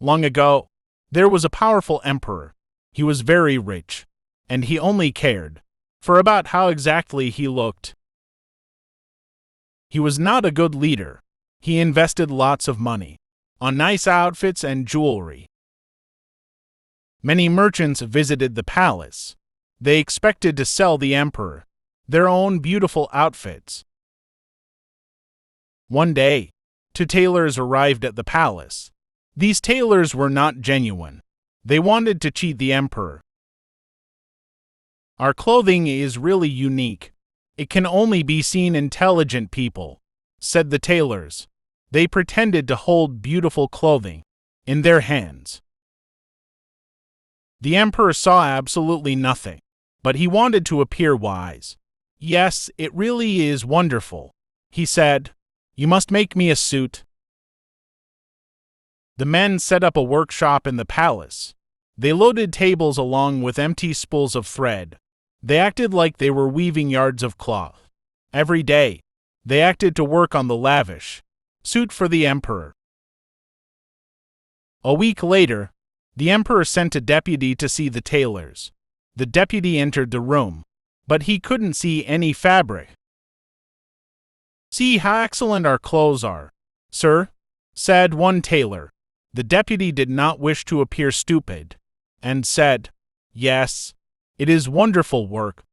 Long ago, there was a powerful emperor. He was very rich, and he only cared for about how exactly he looked. He was not a good leader. He invested lots of money on nice outfits and jewelry. Many merchants visited the palace. They expected to sell the emperor their own beautiful outfits. One day, two tailors arrived at the palace. These tailors were not genuine. They wanted to cheat the emperor. Our clothing is really unique. It can only be seen intelligent people, said the tailors. They pretended to hold beautiful clothing in their hands. The emperor saw absolutely nothing, but he wanted to appear wise. Yes, it really is wonderful, he said. You must make me a suit. The men set up a workshop in the palace. They loaded tables along with empty spools of thread. They acted like they were weaving yards of cloth. Every day, they acted to work on the lavish suit for the emperor. A week later, the emperor sent a deputy to see the tailors. The deputy entered the room, but he couldn't see any fabric. "See how excellent our clothes are, sir," said one tailor. The deputy did not wish to appear stupid, and said, "Yes, it is wonderful work."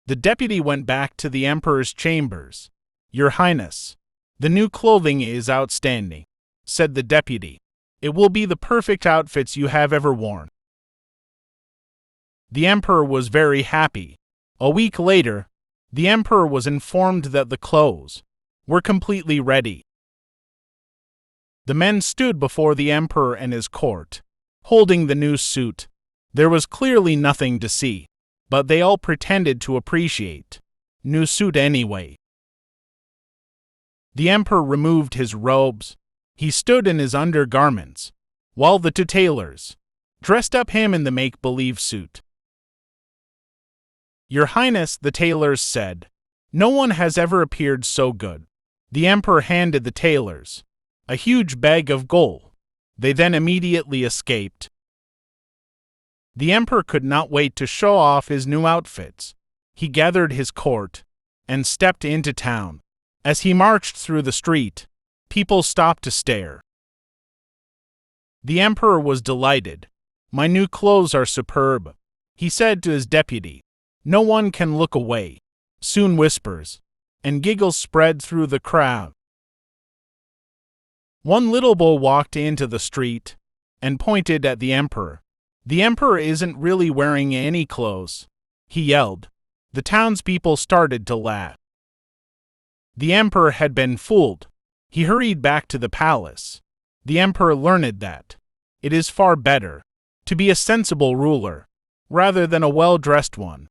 The deputy went back to the emperor's chambers. "Your Highness, the new clothing is outstanding," said the deputy. "It will be the perfect outfits you have ever worn." The emperor was very happy. A week later, the emperor was informed that the clothes were completely ready. The men stood before the emperor and his court, holding the new suit. There was clearly nothing to see, but they all pretended to appreciate new suit anyway. The emperor removed his robes. He stood in his undergarments, while the two tailors dressed up him in the make-believe suit. "Your Highness," the tailors said, "no one has ever appeared so good." The emperor handed the tailors a huge bag of gold. They then immediately escaped. The emperor could not wait to show off his new outfits. He gathered his court and stepped into town. As he marched through the street, people stopped to stare. The emperor was delighted. "My new clothes are superb," he said to his deputy. "No one can look away." Soon whispers and giggles spread through the crowd. One little boy walked into the street and pointed at the emperor. "The emperor isn't really wearing any clothes," he yelled. The townspeople started to laugh. The emperor had been fooled. He hurried back to the palace. The emperor learned that it is far better to be a sensible ruler rather than a well-dressed one.